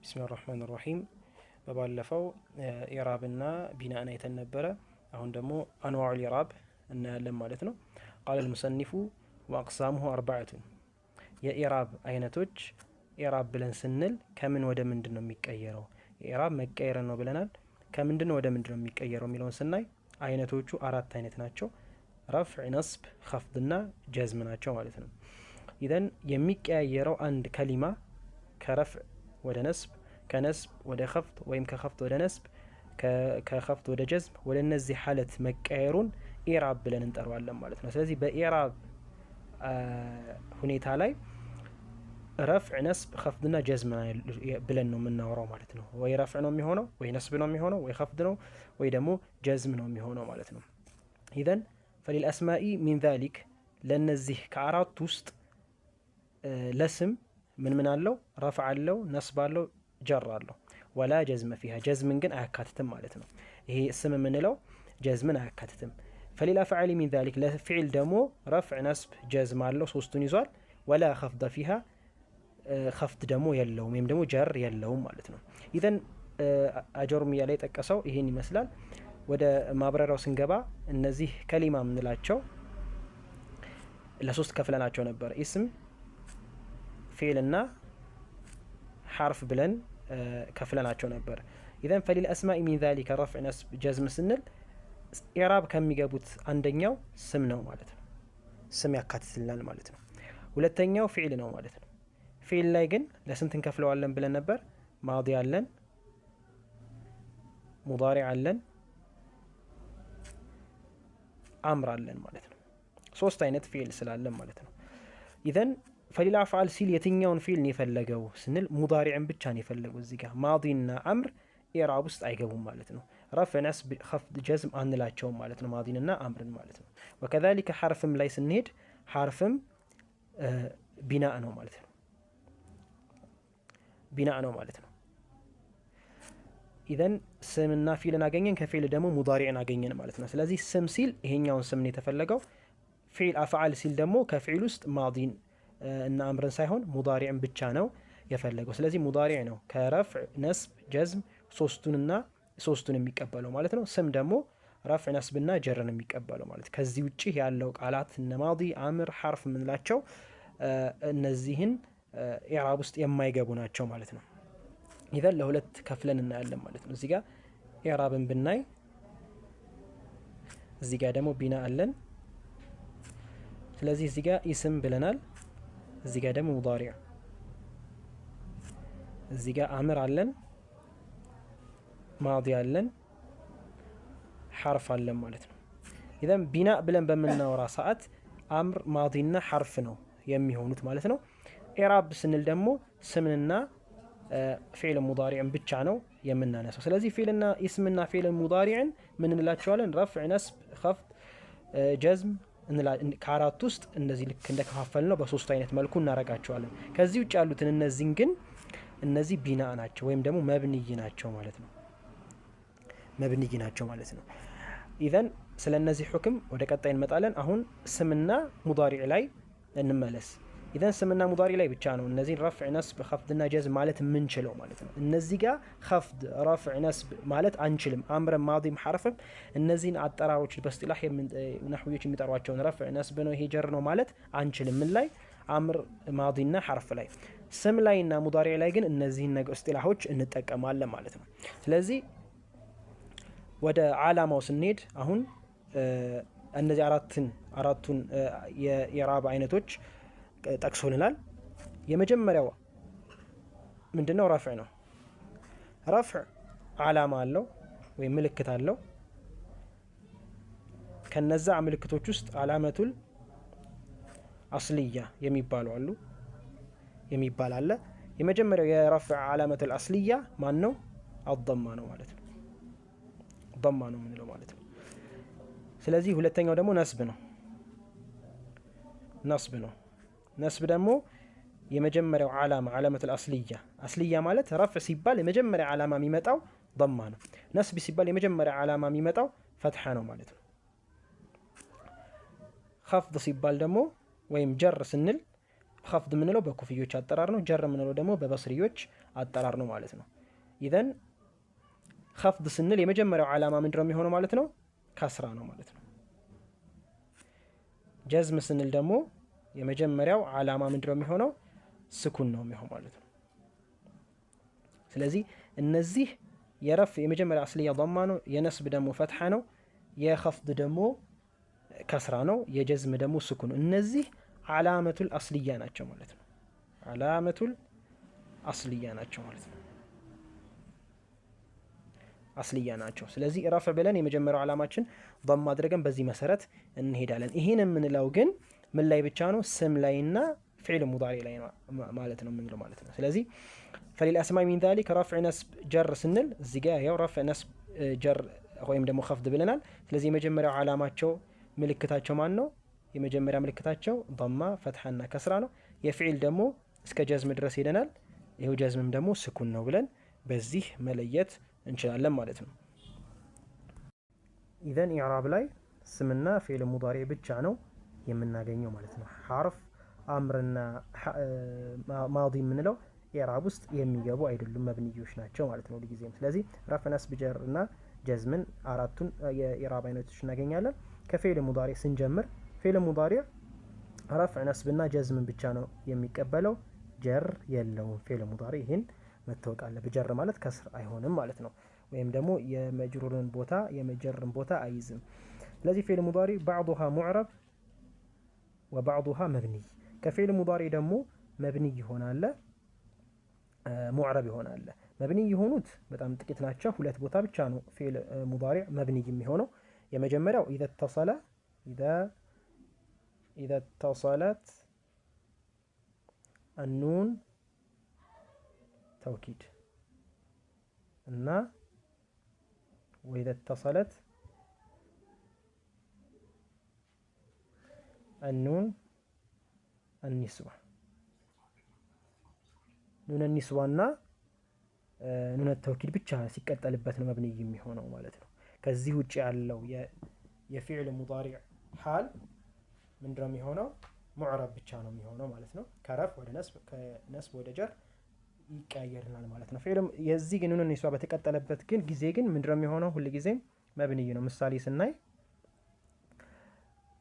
ቢስሚላሂ ራህማኒ ራሂም። በባለፈው ኢዕራብና ቢናእን አይተን ነበረ። አሁን ደግሞ አንዋዑል ኢዕራብ እናያለን ማለት ነው። ቃለል ሙሰኒፉ ወአቅሳሙሁ አርበዐቱን። የኢዕራብ አይነቶች ኢዕራብ ብለን ስንል ከምን ወደ ምንድን ነው የሚቀየረው? ኢዕራብ መቀየር ነው ብለናል። ከምንድን ነው ወደ ምንድን ነው የሚቀየረው የሚለውን ስናይ አይነቶቹ አራት አይነት ናቸው። ረፍዕ፣ ነስብ፣ ኸፍድና ጀዝም ናቸው ማለት ነው። ኢዘን የሚቀያየረው አንድ ከሊማ ከረፍዕ ወደ ነስብ፣ ከነስብ ወደ ኸፍድ ወይም ከኸፍድ ወደ ነስብ፣ ከኸፍድ ወደ ጀዝም፣ ወደ እነዚህ ሐለት መቀየሩን ኢዕራብ ብለን እንጠራዋለን ማለት ነው። ስለዚህ በኢዕራብ ሁኔታ ላይ ረፍዕ፣ ነስብ፣ ኸፍድና ጀዝም ብለን ነው የምናወራው ማለት ነው። ወይ ረፍዕ ነው የሚሆነው፣ ወይ ነስብ ነው የሚሆነው፣ ወይ ኸፍድ ነው፣ ወይ ደግሞ ጀዝም ነው የሚሆነው ማለት ነው። ኢዘን ፈሊልአስማኢ ሚን ዛሊክ፣ ለእነዚህ ከአራት ውስጥ ለስም ምን ምን አለው? ረፍዕ አለው፣ ነስብ አለው፣ ጀር አለው። ወላ ጀዝመ ፊሃ፣ ጀዝምን ግን አያካትትም ማለት ነው። ይሄ ስም የምንለው ጀዝምን አያካትትም። ፈሊል አፍዓሊ ሚን ዛሊክ፣ ለፊዕል ደግሞ ረፍዕ፣ ነስብ፣ ጀዝም አለው፣ ሶስቱን ይዟል። ወላ ኸፍደ ፊሃ፣ ኸፍድ ደግሞ የለውም ወይም ደግሞ ጀር የለውም ማለት ነው። ኢዘን አጀሩሚያ ላይ የጠቀሰው ይሄን ይመስላል። ወደ ማብራሪያው ስንገባ እነዚህ ከሊማ የምንላቸው ለሶስት ከፍለናቸው ነበር። ኢስም፣ ፊዕልና ሐርፍ ብለን ከፍለናቸው ነበር። ኢዘን ፈሊል አስማኢ ሚን ዛሊከ ረፍዕ፣ ነስብ፣ ጀዝም ስንል ኢዕራብ ከሚገቡት አንደኛው ስም ነው ማለት ነው። ስም ያካትትልናል ማለት ነው። ሁለተኛው ፊዕል ነው ማለት ነው። ፊዕል ላይ ግን ለስንት እንከፍለዋለን ብለን ነበር? ማዲ አለን፣ ሙዳሪዕ አለን፣ አምር አለን ማለት ነው። ሶስት አይነት ፊዕል ስላለን ማለት ነው። ኢዘን ፈሊል አፍዓል ሲል የትኛውን ፊዕል ነው የፈለገው ስንል ሙዳሪዕን ብቻ ነው የፈለገው። እዚህ ጋር ማዲና አምር ኢዕራብ ውስጥ አይገቡም ማለት ነው። ረፍዕ፣ ነስብ፣ ኸፍድ፣ ጀዝም አንላቸውም ማለት ነው፣ ማዲንና አምርን ማለት ነው። ወከዛሊከ ሐርፍም ላይ ስንሄድ ሐርፍም ቢናእ ነው ማለት ነው። ቢናእ ነው ማለት ነው። ኢዘን ስምና ፊዕልን አገኘን፣ ከፊዕል ደግሞ ሙዳሪዕን አገኘን ማለት ነው። ስለዚህ ስም ሲል ይሄኛውን ስም ነው የተፈለገው። ፊዕል አፍዓል ሲል ደግሞ ከፊዕል ውስጥ ማዲን እና አምርን ሳይሆን ሙዳሪዕን ብቻ ነው የፈለገው። ስለዚህ ሙዳሪዕ ነው ከረፍዕ፣ ነስብ፣ ጀዝም ሶስቱን የሚቀበለው ማለት ነው። ስም ደግሞ ረፍዕ፣ ነስብና ጀርን የሚቀበለው ማለት። ከዚህ ውጭ ያለው ቃላት እነ ማዲ፣ አምር፣ ሐርፍ የምንላቸው እነዚህን ኢዕራብ ውስጥ የማይገቡ ናቸው ማለት ነው። ኢዘን ለሁለት ከፍለን እናያለን ማለት ነው። እዚህ ጋር ኢዕራብን ብናይ እዚህ ጋር ደግሞ ቢና አለን። ስለዚህ እዚህ ጋር ኢስም ብለናል። እዚህ ጋር ደግሞ ሙዳሪዕ፣ እዚህ ጋር አምር አለን፣ ማዲ አለን፣ ሐርፍ አለን ማለት ነው። ኢዘን ቢና ብለን በምናወራ ሰዓት አምር፣ ማዲና ሐርፍ ነው የሚሆኑት ማለት ነው። ኢዕራብ ስንል ደግሞ ስምንና ፊዕል ሙዳሪዕን ብቻ ነው የምናነሳው። ስለዚህ ፊዕልና ኢስምና ፊዕል ሙዳሪዕን ምን እንላቸዋለን? ረፍዕ፣ ነስብ፣ ኸፍድ፣ ጀዝም ከአራት ውስጥ እንደዚህ ልክ እንደከፋፈል ነው በሶስቱ አይነት መልኩ እናረጋቸዋለን። ከዚህ ውጭ ያሉትን እነዚህን ግን እነዚህ ቢና ናቸው ወይም ደግሞ መብንይ ናቸው ማለት ነው። መብንይ ናቸው ማለት ነው። ኢዘን ስለ እነዚህ ሁክም ወደ ቀጣይ እንመጣለን። አሁን ስምና ሙዳሪዕ ላይ እንመለስ። ኢዘን ስምና ሙዳሪዕ ላይ ብቻ ነው እነዚህን ረፍዕ፣ ነስብ፣ ኸፍድና ጀዝም ማለት የምንችለው ማለት ነው። እነዚህ ጋር ኸፍድ፣ ረፍዕ፣ ነስብ ማለት አንችልም። አምርም፣ ማዲም፣ ሐርፍም እነዚህን አጠራሮች በእስጢላህ ነህዊዎች የሚጠሯቸውን ረፍዕ፣ ነስብ ነው ይሄ ጀር ነው ማለት አንችልም። ምን ላይ? አምር፣ ማዲና ሐርፍ ላይ። ስም ላይና ሙዳሪዕ ላይ ግን እነዚህን እስጢላሆች እንጠቀማለን ማለት ነው። ስለዚህ ወደ ዓላማው ስንሄድ አሁን እነዚህ አራቱን የኢዕራብ አይነቶች ጠቅሶልናል። የመጀመሪያው ምንድነው? ረፍዕ ነው። ረፍዕ ዓላማ አለው ወይም ምልክት አለው። ከነዛ ምልክቶች ውስጥ ዓላመቱል አስልያ የሚባሉ አሉ የሚባል አለ። የመጀመሪያው የረፍዕ ዓላመቱል አስልያ ማን ነው? አضማ ነው ማለት ነው። ضማ ነው የምንለው ማለት ነው። ስለዚህ ሁለተኛው ደግሞ ነስብ ነው። ነስብ ደግሞ የመጀመሪያው ዓላመቱል አስልያ ማለት ረፍዕ ሲባል የመጀመሪያ ዓላማ የሚመጣው ضማ ነው። ነስብ ሲባል የመጀመሪያ ዓላማ የሚመጣው ፈትሐ ነው ማለት ነው። ኸፍድ ሲባል ደግሞ ወይም ጀር ስንል ኸፍድ የምንለው በኩፍዮች አጠራር ነው። ጀር የምንለው ደግሞ በበስሪዮች አጠራር ነው ማለት ነው። ኢዘን ኸፍድ ስንል የመጀመሪያው ዓላማ ምንድነው የሚሆነው ማለት ነው? ከስራ ነው ማለት ነው። ጀዝም ስንል ደግሞ የመጀመሪያው ዓላማ ምንድነው የሚሆነው? ስኩን ነው የሚሆነው ማለት ነው። ስለዚህ እነዚህ የረፍ የመጀመሪያ አስልያ ضማ ነው፣ የነስብ ደግሞ ፈትሐ ነው፣ የኸፍድ ደግሞ ከስራ ነው፣ የጀዝም ደግሞ ስኩን ነው። እነዚህ ዓላመቱል አስልያ ናቸው ማለት ነው። ዓላመቱል አስልያ ናቸው ማለት ነው። አስልያ ናቸው። ስለዚህ ረፍ ብለን የመጀመሪያው ዓላማችን ضማ አድርገን በዚህ መሰረት እንሄዳለን። ይሄን የምንለው ግን ምን ላይ ብቻ ነው? ስም ላይና ፊዕል ሙዳሪ ላይ ነው ማለት ነው የምንለው ማለት ነው። ስለዚህ ፈሊል አስማኢ ሚን ዛሊክ ረፍዕ ነስብ ጀር ስንል እዚህ ጋር ያው ረፍዕ ነስብ ጀር ወይም ደግሞ ኸፍድ ብለናል። ስለዚህ የመጀመሪያው ዓላማቸው ምልክታቸው ማን ነው? የመጀመሪያ ምልክታቸው ضማ ፈትሐና ከስራ ነው። የፊዕል ደግሞ እስከ ጀዝም ድረስ ሄደናል። ይሄው ጀዝምም ደግሞ ስኩን ነው ብለን በዚህ መለየት እንችላለን ማለት ነው። ኢዘን ኢዕራብ ላይ ስምና ፊዕል ሙዳሪ ብቻ ነው የምናገኘው ማለት ነው። ሐርፍ አምርና ማዲ የምንለው ኢዕራብ ውስጥ የሚገቡ አይደሉም፣ መብንዮች ናቸው ማለት ነው ሁልጊዜም። ስለዚህ ረፍዕ ነስብ ጀር እና ጀዝምን አራቱን የኢዕራብ አይነቶች እናገኛለን። ከፊዕል ሙዳሪ ስንጀምር ፊዕል ሙዳሪ ረፍዕ ነስብና ጀዝምን ብቻ ነው የሚቀበለው፣ ጀር የለውም ፊዕል ሙዳሪ። ይህን መታወቅ አለበት። ጀር ማለት ከስር አይሆንም ማለት ነው። ወይም ደግሞ የመጅሩርን ቦታ የመጀርን ቦታ አይዝም። ስለዚህ ፊዕል ሙዳሪ ባዕዱሃ ሙዕረብ ወባዕዱሃ መብኒ። ከፊዕል ሙዳሪ ደግሞ መብኒ ይሆናል፣ ሙዕረብ ይሆናል። መብኒ የሆኑት በጣም ጥቂት ናቸው። ሁለት ቦታ ብቻ ነው ፊዕል ሙዳሪ መብኒ የሚሆነው። የመጀመሪያው ኢዘ ተሰለት አኑን ተውኪድ እና ወኢዘ ተሰለት አኑን አኒስዋ ኑን ኒስዋና ኑን ተውኪድ ብቻ ሲቀጠልበት ነው መብኒ የሚሆነው ማለት ነው። ከዚህ ውጭ ያለው የፊዕል ሙዳሪዕ ሐል ምንድነው የሚሆነው? ሙዕረብ ብቻ ነው የሚሆነው ማለት ነው። ከረፍ ወደ ነስብ፣ ከነስብ ወደ ጀር ይቀያየርናል ማለት ነው። ፊዕል የዚህ ግን ኑን ኒስዋ በተቀጠለበት ግን ጊዜ ግን ምንድነው የሚሆነው? ሁል ጊዜም መብኒ ነው። ምሳሌ ስናይ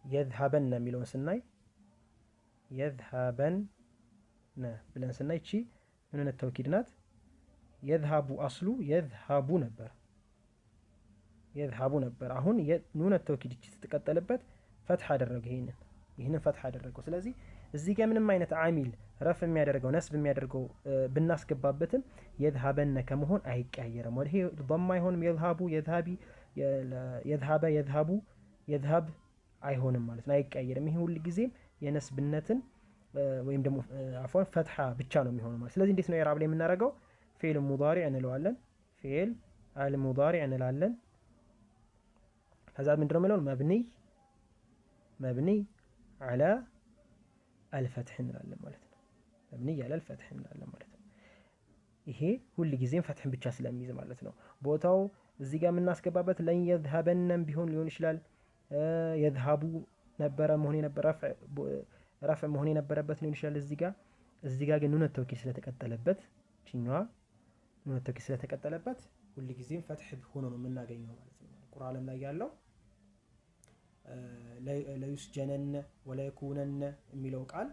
የዝሀበን የሚለውን ስናይ የዝሀበን ብለን ስናይ እቺ ኑን ተውኪድ ናት። የዝሀቡ አስሉ የዝሀቡ ነበር፣ የዝሀቡ ነበር። አሁን ኑን ተውኪድ እቺ ስትቀጠልበት ፈትሐ አደረገው፣ ይህንን ፈትሐ አደረገው። ስለዚህ እዚህ ጋር ምንም አይነት አሚል ረፍ የሚያደርገው ነስብ የሚያደርገው ብናስገባበትም የዝሀበነ ከመሆን አይቀያየርም። ወደ ይሄ ضማ አይሆንም። የዝሀቡ የዝሀቢ የዝሀበ የዝሀቡ የዝሀብ አይሆንም ማለት ነው፣ አይቀያየርም። ይሄ ሁሉ ጊዜም የነስብነትን ወይም ደግሞ አፎን ፈትሐ ብቻ ነው የሚሆነው ማለት። ስለዚህ እንዴት ነው ኢዕራብ ላይ የምናደርገው? ፊዕል ሙዳሪዕ እንለዋለን፣ ፊዕል አልሙዳሪዕ እንላለን። ከዛ ምንድነው የምንለው? መብኒ ዐላ አልፈትሕ እንላለን ማለት ነው። መብኒ ዐላ አልፈትሕ እንላለን ማለት ነው። ይሄ ሁል ጊዜም ፈትሕን ብቻ ስለሚይዝ ማለት ነው። ቦታው እዚህ ጋር የምናስገባበት ለን የዝሀበነም ቢሆን ሊሆን ይችላል። የዝሀቡ ነበረ መሆን የነበረ ረፍዕ መሆን የነበረበት ሊሆን ይችላል። እዚህ ጋር ግን ኑን ተውኪድ ስለተቀጠለበት ችኛዋ ኑን ተውኪድ ስለተቀጠለበት ሁል ጊዜም ፈትሕ ሆኖ ነው የምናገኘው ማለት ነው። ቁርአንም ላይ ያለው ለዩስጀነነ ወለየኩነነ የሚለው ቃል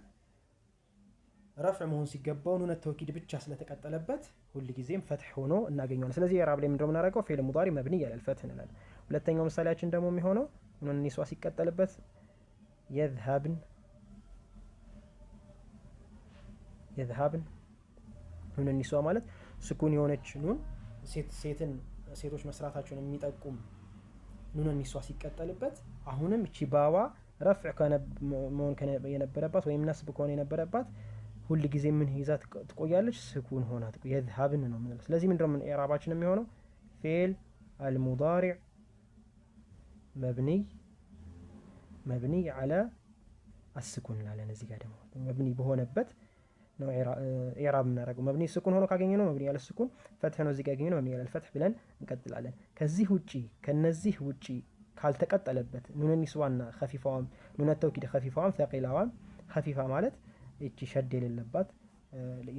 ረፍዕ መሆን ሲገባው ኑን ተውኪድ ብቻ ስለተቀጠለበት ሁል ጊዜም ፈትሕ ሆኖ እናገኘዋለን። ስለዚህ ኢዕራብ ላይ ምንድነው የምናደርገው? ፊዕል ሙዳሪ መብኒ ዐላ አልፈትሕ እንላለን። ሁለተኛው ምሳሌያችን ደግሞ የሚሆነው ኑን ኒስዋ ሲቀጠልበት የዝሀብን ኑን ኒስዋ ማለት ስኩን የሆነች ኑን ሴቶች መስራታቸውን የሚጠቁም ኑን ኒስዋ ሲቀጠልበት አሁንም እቺ ባዋ ረፍዕ መሆን የነበረባት ወይም ነስብ ከሆነ የነበረባት ሁል ጊዜ ምን ይዛ ትቆያለች? ስኩን ሆና የዝሀብን ነው የምንለው። ስለዚህ ምንድነው ኢዕራባችን የሚሆነው? ፊዕል አልሙዳሪዕ መብኒ ዐላ አስኩን እንላለን። እዚህ ጋር ደግሞ መብኒ በሆነበት ነው ኢዕራብ የምናደርገው። መብኒ ስኩን ሆኖ ካገኘ ነው መብኒ ዐላ ስኩን፣ ፈትሕ ነው እዚህ ጋር ያገኘ ነው መብኒ ዐላ አልፈትሕ ብለን እንቀጥላለን። ከነዚህ ውጪ ካልተቀጠለበት ኑን ኒስዋና ኸፊፋዋም ኑን ተውኪድ ኸፊፋዋም ተቂላዋም ኸፊፋ ማለት እቺ ሸድ የሌለባት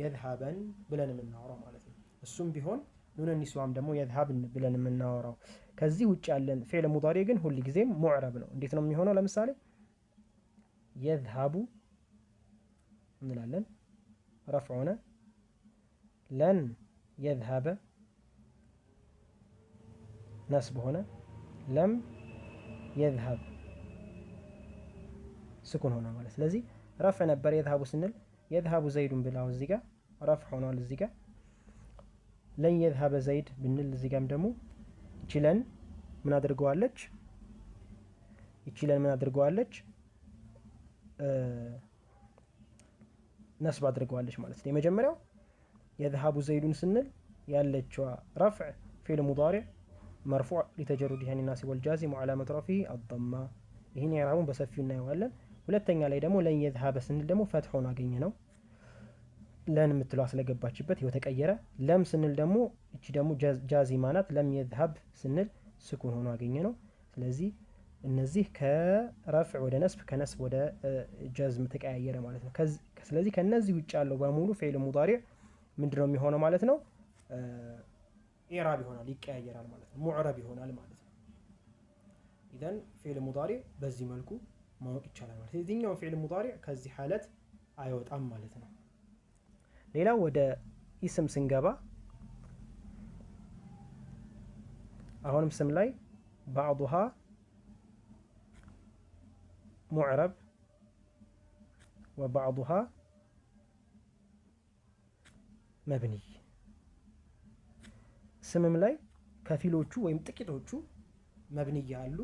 የዝሃበን ብለን የምናወራው ማለት ነው። እሱም ቢሆን ኑን ኒስዋም ደግሞ የዝሃብን ብለን የምናወራው። ከዚህ ውጭ ያለን ፊዕል ሙዳሪ ግን ሁል ጊዜም ሙዕረብ ነው። እንዴት ነው የሚሆነው? ለምሳሌ የዝሃቡ እንላለን፣ ረፍዕ ሆነ። ለን የዝሃበ ነስብ ሆነ። ለም የዝሃብ ስኩን ሆነ ማለት። ስለዚህ ረፍዕ ነበር የዝሃቡ ስንል የዝሃቡ ዘይዱን ብላው እዚህ ጋር ረፍዕ ሆኗል። እዚህ ጋር ለን የዝሃበ ዘይድ ብንል እዚህ ጋርም ደግሞ ይቺ ለን ምን አድርገዋለች? ነስብ አድርገዋለች ማለት ነው። የመጀመሪያው የዝሃቡ ዘይዱን ስንል ያለችዋ ረፍዕ ፊዕል ሙዳሪዕ መርፉዕ ሊተጀሩድ ናሲብ ወልጃዚም ወዐላመቱ ረፍዒሂ አደማ። ይህን ኢዕራቡን በሰፊው እናየዋለን። ሁለተኛ ላይ ደግሞ ለን የዝሃበ ስንል ደግሞ ፈትሖን አገኘ ነው። ለን የምትለው ስለገባችበት ይኸው ተቀየረ። ለም ስንል ደግሞ እቺ ደግሞ ጃዚማ ናት። ለም የዝሃብ ስንል ስኩን ሆኖ አገኘ ነው። ስለዚህ እነዚህ ከረፍዕ ወደ ነስብ ከነስብ ወደ ጀዝም ተቀያየረ ማለት ነው። ስለዚህ ከነዚህ ውጭ ያለው በሙሉ ፊዕል ሙዳሪዕ ምንድነው የሚሆነው ማለት ነው? ኢዕራብ ይሆናል፣ ይቀያየራል ማለት ነው። ሙዕረብ ይሆናል ማለት ነው። ኢዘን ፊዕል ሙዳሪዕ በዚህ መልኩ ማወቅ ይቻላል ማለት ነው። የዚህኛው ፊዕል ሙዳሪዕ ከዚህ ሐለት አይወጣም ማለት ነው። ሌላው ወደ ኢስም ስንገባ አሁንም ስም ላይ ባዕዱሃ ሙዕረብ ወባዕዱሃ መብኒይ። ስምም ላይ ከፊሎቹ ወይም ጥቂቶቹ መብንያ አሉ፣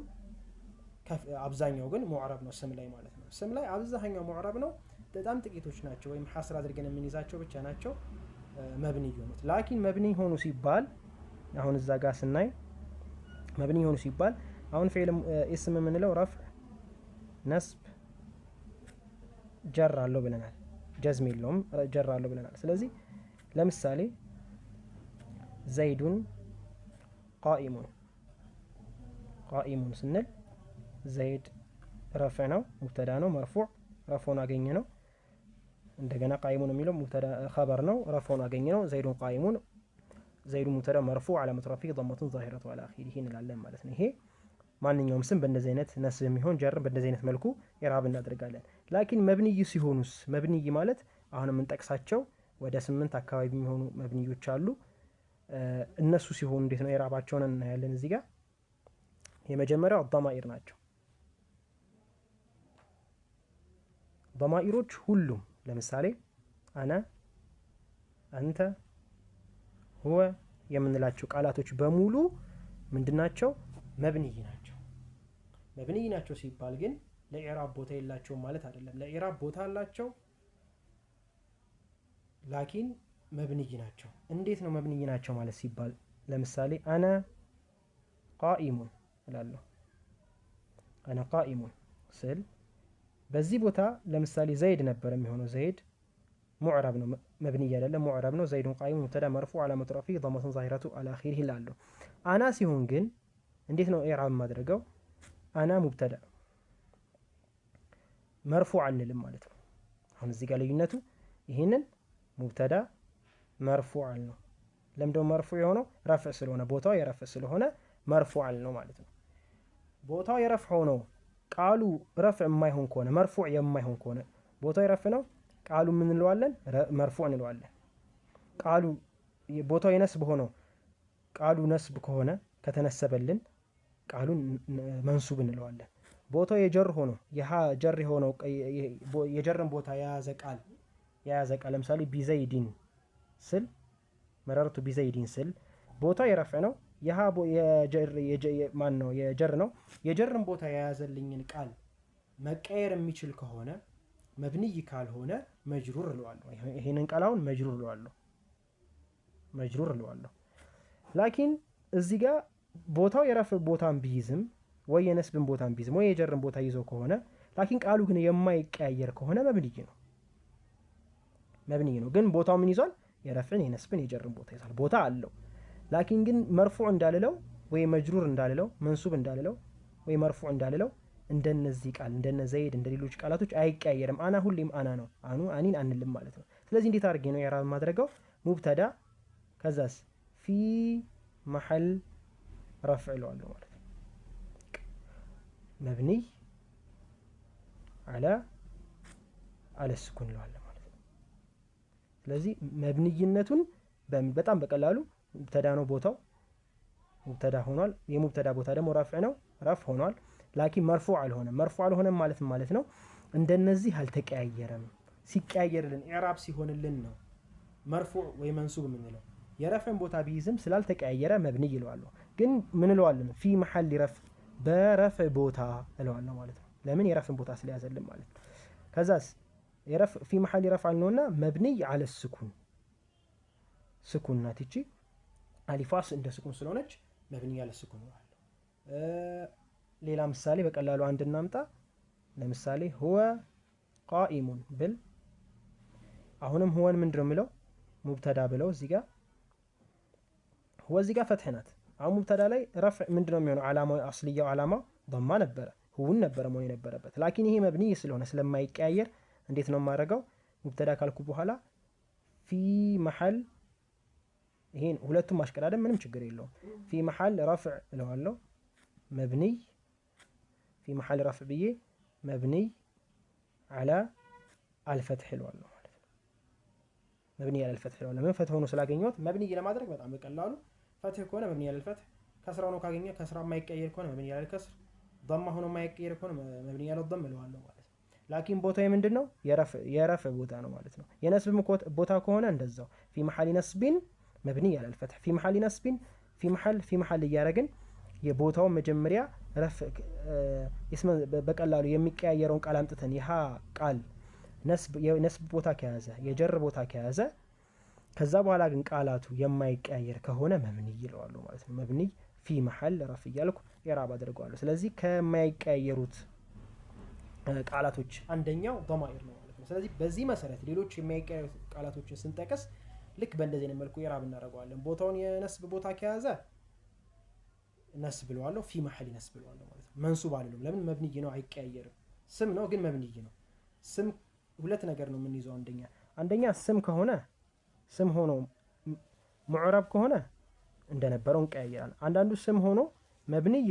አብዛኛው ግን ሙዕረብ ነው ስም ላይ ማለት ነው። ስም ላይ አብዛኛው ሙዕረብ ነው፣ በጣም ጥቂቶች ናቸው ወይም ሐስር አድርገን የምንይዛቸው ብቻ ናቸው መብንይ የሆኑት። ላኪን መብንይ ሆኑ ሲባል አሁን እዛ ጋር ስናይ መብንይ ሆኑ ሲባል አሁን ፊዕል ኢስም የምንለው ረፍዕ ነስብ ጀር አለው ብለናል፣ ጀዝም የለውም ጀር አለው ብለናል። ስለዚህ ለምሳሌ ዘይዱን ቃኢሙን ስንል ዘይድ ረፍዕ ነው፣ ሙብተዳ ነው፣ መርፉዕ ረፍዑን አገኘ ነው። እንደገና ቃኢሙን የሚለው ሙብተዳ ኸበር ነው፣ ረፍዑን አገኘ ነው። ዘይዱን ቃኢሙን፣ ዘይዱ ሙብተዳ መርፉዕ ዐለመቱ ረፍዒሂ ضመቱን ዛሂረቱ ዐላ አኺሪሂ እንላለን ማለት ነው። ይሄ ማንኛውም ስም በእንደዚህ አይነት ነስብ የሚሆን ጀርም በእንደዚህ አይነት መልኩ ኢዕራብ እናደርጋለን። ላኪን መብንይ ሲሆኑስ? መብንይ ማለት አሁን የምንጠቅሳቸው ወደ 8 አካባቢ የሚሆኑ መብንዮች አሉ። እነሱ ሲሆኑ እንዴት ነው ኢዕራባቸውን እናያለን። እዚህ ጋር የመጀመሪያው ضማኢር ናቸው። ضማኢሮች ሁሉም ለምሳሌ አነ፣ አንተ፣ ሁወ የምንላቸው ቃላቶች በሙሉ ምንድናቸው? መብንይ ናቸው። መብንይ ናቸው ሲባል ግን ለኢዕራብ ቦታ የላቸውም ማለት አይደለም። ለኢዕራብ ቦታ አላቸው፣ ላኪን መብንይ ናቸው። እንዴት ነው መብንይ ናቸው ማለት ሲባል? ለምሳሌ አነ ቃኢሙን እላለሁ። አነ ቃኢሙን ስል በዚህ ቦታ ለምሳሌ ዘይድ ነበር የሚሆነው። ዘይድ ሙዕረብ ነው፣ መብንይ አይደለም፣ ሙዕረብ ነው። ዘይዱን ቃኢሙን ሙብተዳ መርፉዕ ዐለመቱ ረፍዒሂ ضመቱን ዛሂረቱ ዐላ አኺሪሂ እላለሁ። አና ሲሆን ግን እንዴት ነው ኢዕራብ የማድረገው? አና ሙብተዳ መርፉዕ አንልም ማለት ነው። አሁን እዚህ ጋር ልዩነቱ ይህንን ሙብተዳ መርፉዕ አል ነው። ለምንድነው መርፉዕ የሆነው? ረፍዕ ስለሆነ፣ ቦታው የረፍዕ ስለሆነ መርፉዕ አል ነው ማለት ነው። ቦታው የረፍዕ ሆኖ ቃሉ ረፍዕ የማይሆን ከሆነ፣ መርፉዕ የማይሆን ከሆነ፣ ቦታው የረፍዕ ነው፣ ቃሉ ምን እንለዋለን? መርፉዕ እንለዋለን። ቃሉ ቦታው የነስብ ሆኖ ቃሉ ነስብ ከሆነ ከተነሰበልን ቃሉን መንሱብ እንለዋለን። ቦታው የጀር ሆኖ ጀር የሆነው የጀርን ቦታ የያዘ ቃል ለምሳሌ ቢዘይዲን ስል መረርቱ ቢዘይዲን ስል ቦታው የረፍዕ ነው፣ ማን ነው? የጀር ነው። የጀርን ቦታ የያዘልኝን ቃል መቀየር የሚችል ከሆነ መብንይ ካልሆነ መጅሩር እለዋለሁ። ይሄንን ቃል አሁን መጅሩር እለዋለሁ። ላኪን እዚህ ጋር ቦታው የረፍዕ ቦታን ቢይዝም ወይ የነስብን ቦታን ቢይዝም ወይ የጀርን ቦታ ይዞ ከሆነ ላኪን ቃሉ ግን የማይቀያየር ከሆነ መብንይ ነው። ግን ቦታው ምን ይዟል? የረፍዕን የነስብን የጀርን ቦታ ይዟል። ቦታ አለው። ላኪን ግን መርፉዕ እንዳልለው ወይ መጅሩር እንዳልለው መንሱብ እንዳልለው ወይ መርፉዕ እንዳልለው እንደነዚህ ቃል እንደነ ዘይድ እንደ ሌሎች ቃላቶች አይቀያየርም። አና ሁሌም አና ነው። አኑ አኒን አንልም ማለት ነው። ስለዚህ እንዴት አድርጌ ነው ኢዕራብ ማድረገው? ሙብተዳ ከዛስ ፊ መሐል ረፍዕ እለዋለሁ ማለት ነው። መብኒይ አለ ስኩን እለዋለሁ ማለት ነው። ስለዚህ መብንይነቱን በጣም በቀላሉ ሙብተዳ ነው ቦታው ሙብተዳ ሆኗል። የሙብተዳ ቦታ ደግሞ ረፍዕ ነው፣ ረፍ ሆኗል። ላኪን መርፉዕ አልሆነም ማለት ነው። እንደነዚህ አልተቀያየረም። ሲቀያየርልን ኢዕራብ ሲሆንልን ነው መርፉዕ ወይ መንሱብ የምንለው። የረፍዕን ቦታ ቢይዝም ስላልተቀያየረ መብንይ እለዋለሁ። ግን ምን እለዋለን? ፊ መሐል ረፍዕ በረፍዕ ቦታ እለዋለሁ ማለት ነው። ለምን? የረፍዕን ቦታ ስለያዘልን ማለት ነው። ከዛስ ፊ መሐል ረፍዕ አልነውና መብንይ አለ ስኩን ናት ይቺ አሊፋስ እንደ ስኩን ስለሆነች መብንይ አለ ስኩን እለዋለሁ። ሌላ ምሳሌ በቀላሉ አንድ እናምጣ። ለምሳሌ ሁወ ቃኢሙን ብል አሁንም ሁወን ምንድነው የሚለው? ሙብተዳ ብለው እዚህ ጋር ሁወ እዚህ ጋር ፈትሕ ናት። አሁን ሙብተዳ ላይ ረፍዕ ምንድነው የሚሆነው? ዓላማው አስልያው ዓላማው ضማ ነበረ፣ ሁውን ነበረ መሆን የነበረበት። ላኪን ይሄ መብንይ ስለሆነ ስለማይቀያየር እንዴት ነው የማደርገው? ሙብተዳ ካልኩ በኋላ ፊ መሐል ይሄን ሁለቱም ማሽቀዳደም ምንም ችግር የለውም። ፊ መሐል ረፍዕ እለዋለሁ መብንይ ፊ መሐል ረፍዕ ብዬ መብንይ አላ አልፈትሕ እለዋለሁ ማለት ነው። መብንይ አላ አልፈትሕ እለዋለሁ። ምን ፈትሕ ሆኖ ስላገኘሁት መብንይ ለማድረግ በጣም በቀላሉ ፈትሕ ከሆነ መብንይ አላ አልፈትሕ፣ ከስራ ሆኖ ካገኘ ከስራ የማይቀየር ከሆነ መብንይ አላ አልከስር፣ ضማ ሆኖ የማይቀየር ከሆነ መብንይ አላ ضም እለዋለሁ ማለት ነው። ላኪን ቦታው ምንድን ነው? የረፍዕ ቦታ ነው ማለት ነው። የነስብ ቦታ ከሆነ እንደዛው ፊ መሐል ነስቢን መብንይ አላ አልፈትሕ፣ ፊ መሐል ነስቢን ፊ መሐል እያደረግን የቦታውን መጀመሪያ በቀላሉ የሚቀያየረውን ቃል አምጥተን ይሃ ቃል የነስብ ቦታ ከያዘ የጀር ቦታ ከያዘ ከዛ በኋላ ግን ቃላቱ የማይቀያየር ከሆነ መብንይ ይለዋለሁ ማለት ነው። መብንይ ፊ መሐል ረፍ እያልኩ ኢዕራብ አድርገዋለሁ። ስለዚህ ከማይቀያየሩት ቃላቶች አንደኛው ضማኢር ነው ማለት ነው። ስለዚህ በዚህ መሰረት ሌሎች የማይቀያየሩ ቃላቶችን ስንጠቅስ ልክ በእንደዚህ አይነት መልኩ ኢዕራብ እናደርገዋለን። ቦታውን የነስብ ቦታ ከያዘ ነስብ ብለዋለሁ፣ ፊ መሐል ነስብ ብለዋለሁ ማለት ነው። መንሱብ አልልም። ለምን? መብንይ ነው፣ አይቀያየርም። ስም ነው ግን መብንይ ነው። ስም ሁለት ነገር ነው የምንይዘው። አንደኛ ስም ከሆነ ስም ሆኖ ሙዕረብ ከሆነ እንደነበረው እንቀያየራለን። አንዳንዱ ስም ሆኖ መብንይ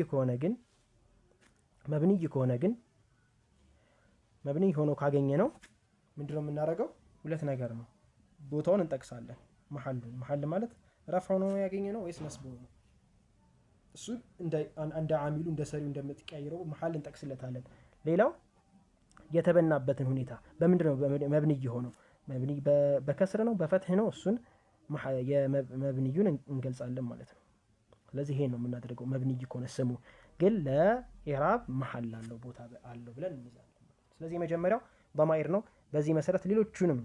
ሆኖ ካገኘ ነው ምንድነው የምናደርገው? ሁለት ነገር ነው። ቦታውን እንጠቅሳለን። መሐል ማለት ረፍዕ ሆኖ ያገኘ ነው ወይስ ነስብ ሆኖ? እሱ እንደ አሚሉ እንደ ሰሪው እንደምትቀያየረው መሐል እንጠቅስለታለን። ሌላው የተበናበትን ሁኔታ በምንድነው መብንይ ሆነው? መብንይ በከስር ነው በፈትህ ነው? እሱን የመብንዩን እንገልጻለን ማለት ነው። ስለዚህ ይሄን ነው የምናደርገው። መብንይ ከሆነ ስሙ ግን ለኢዕራብ መሐል አለው ቦታ አለው ብለን እንይዛለን። ስለዚህ የመጀመሪያው ضማኢር ነው። በዚህ መሰረት ሌሎቹንም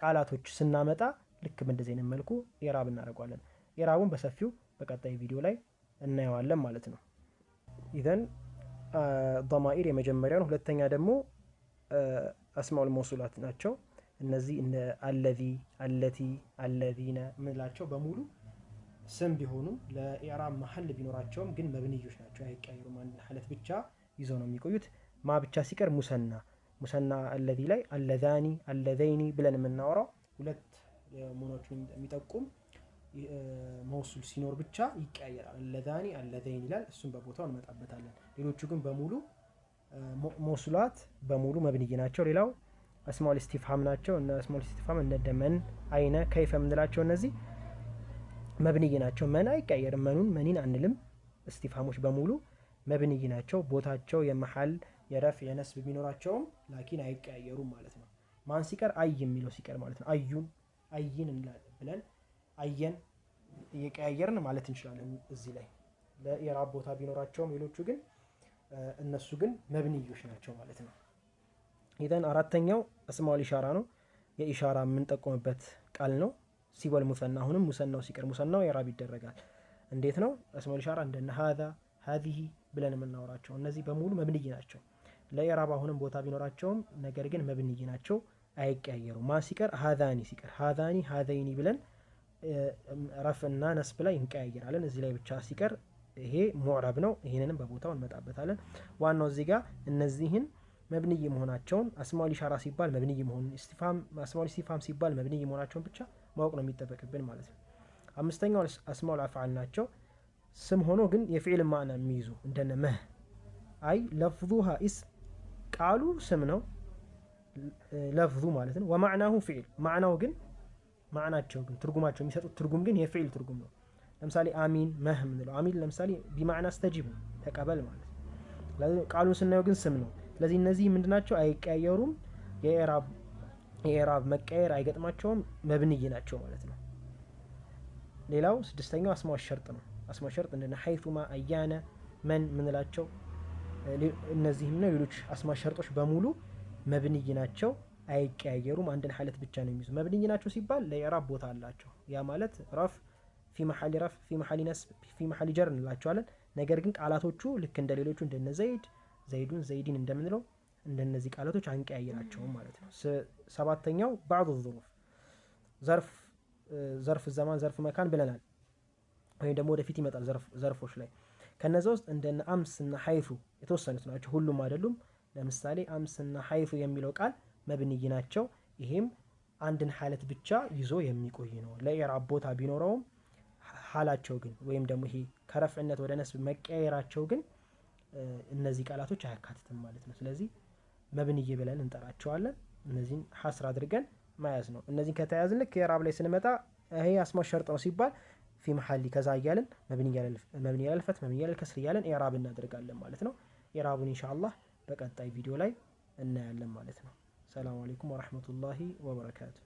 ቃላቶች ስናመጣ ልክ በእንደዚህ አይነት መልኩ ኢዕራብ እናደርገዋለን። ኢዕራቡን በሰፊው በቀጣይ ቪዲዮ ላይ እናየዋለን ማለት ነው። ኢዘን ضማኢር የመጀመሪያው ነው። ሁለተኛ ደግሞ አስማኡል መውሱላት ናቸው። እነዚህ እነ አለዚ፣ አለቲ፣ አለዚነ ምንላቸው በሙሉ ስም ቢሆኑም ለኢዕራብ መሐል ቢኖራቸውም ግን መብንዮች ናቸው፣ አይቀየሩም። አንድ ሐለት ብቻ ይዘው ነው የሚቆዩት። ማ ብቻ ሲቀር ሙሰና አለዚ ላይ አለዛኒ፣ አለዘይኒ ብለን የምናወራው ሁለት መሆናቸውን የሚጠቁም መውሱል ሲኖር ብቻ ይቀያየራል። አለዛኒ አለዘይኒ ይላል። እሱም በቦታው እንመጣበታለን። ሌሎቹ ግን በሙሉ መውሱላት በሙሉ መብንይ ናቸው። ሌላው አስማኡል ኢስቲፍሃም ናቸው። እና አስማኡል ኢስቲፍሃም እንደ መን፣ አይነ፣ ከይፈ የምንላቸው እነዚህ መብንይ ናቸው። መን አይቀየርም። መኒን አንልም። ኢስቲፍሃሞች በሙሉ መብንይ ናቸው። ቦታቸው የመሐል የረፍ የነስብ ቢኖራቸውም ላኪን አይቀያየሩም ማለት ነው። ማን ሲቀር? አይ የሚለው ሲቀር ማለት ነው። አይን ብለን አየን እየቀያየርን ማለት እንችላለን። እዚህ ላይ ለኢዕራብ ቦታ ቢኖራቸውም ሌሎቹ ግን እነሱ ግን መብንዮች ናቸው ማለት ነው። ኢዘን አራተኛው አስማኡል ኢሻራ ነው። የኢሻራ የምንጠቆምበት ቃል ነው። ሲወል ሙሰና፣ አሁንም ሙሰናው ሲቀር ሙሰናው ኢዕራብ ይደረጋል። እንዴት ነው? አስማኡል ኢሻራ እንደነ ሃዛ፣ ሃዚሂ ብለን የምናወራቸው እነዚህ በሙሉ መብንይ ናቸው። ለኢዕራብ አሁንም ቦታ ቢኖራቸውም ነገር ግን መብንይ ናቸው፣ አይቀያየሩ። ማን ሲቀር? ሃዛኒ ሲቀር ሃዛኒ፣ ሃዘይኒ ብለን ረፍዕና ነስብ ላይ እንቀያየራለን። እዚህ ላይ ብቻ ሲቀር ይሄ ሙዕረብ ነው። ይሄንንም በቦታው እንመጣበታለን። ዋናው እዚህ ጋር እነዚህን መብንይ መሆናቸውን አስማኡል ኢሻራ ሲባል መብንይ መሆኑን አስማኡል ኢስቲፍሃም ሲባል መብንይ መሆናቸውን ብቻ ማወቅ ነው የሚጠበቅብን ማለት ነው። አምስተኛው አስማኡል አፍዓል ናቸው። ስም ሆኖ ግን የፊዕል ማዕና የሚይዙ እንደነ መህ አይ ለፍዙሃ ኢስም ቃሉ ስም ነው ለፍዙ ማለት ነው። ወማዕናሁ ፊዕል ማዕናው ግን ማዕናቸው ግን ትርጉማቸው የሚሰጡት ትርጉም ግን የፊዕል ትርጉም ነው። ለምሳሌ አሚን መህ ምንለው አሚን ለምሳሌ ቢማዕና አስተጂብ ተቀበል ማለት ነው። ቃሉን ስናየው ግን ስም ነው። ስለዚህ እነዚህ ምንድናቸው? አይቀያየሩም። የኢዕራብ መቀየር አይገጥማቸውም። መብንይ ናቸው ማለት ነው። ሌላው ስድስተኛው አስማው ሸርጥ ነው። አስማው ሸርጥ እንደነ ሐይቱማ አያነ መን ምንላቸው እነዚህም ነው። ሌሎች አስማው ሸርጦች በሙሉ መብንይ ናቸው፣ አይቀያየሩም። አንድን ሐለት ብቻ ነው የሚይዙ። መብንይ ናቸው ሲባል ለኢዕራብ ቦታ አላቸው። ያ ማለት ረፍ ፊ መሐሊ ረፍ ፊ መሐሊ ነስብ ፊ መሐሊ ጀር እንላቸዋለን። ነገር ግን ቃላቶቹ ልክ እንደ ሌሎቹ እንደነ ዘይድ ዘይዱን ዘይዲን እንደምንለው እንደነዚህ ቃላቶች አንቀያይራቸውም ማለት ነው። ሰባተኛው ባዕዱ ዙሩፍ ዘርፍ ዘማን ዘርፍ መካን ብለናል፣ ወይም ደግሞ ወደፊት ይመጣል ዘርፎች ላይ። ከነዛ ውስጥ እንደነ አምስና ሐይቱ የተወሰኑት ናቸው፣ ሁሉም አይደሉም። ለምሳሌ አምስና ሐይቱ የሚለው ቃል መብንይ ናቸው። ይሄም አንድን ሐለት ብቻ ይዞ የሚቆይ ነው። ለኢዕራብ ቦታ ቢኖረውም ሐላቸው ግን ወይም ደግሞ ይሄ ከረፍዕነት ወደ ነስብ መቀየራቸው ግን እነዚህ ቃላቶች አያካትትም ማለት ነው። ስለዚህ መብንይ ብለን እንጠራቸዋለን። እነዚህን ሐስር አድርገን መያዝ ነው። እነዚህን ከተያዝን ልክ ኢዕራብ ላይ ስንመጣ ይሄ አስማው ሸርጥ ነው ሲባል ፊ መሐሊ ከዛ እያለን መብንይ ያለ ልፈት መብንይ ያለ ከስር እያለን ኢዕራብ እናደርጋለን ማለት ነው። ኢዕራቡን ኢንሻአላህ በቀጣይ ቪዲዮ ላይ እናያለን ማለት ነው። ሰላም አለይኩም ወራህመቱላሂ ወበረካቱ።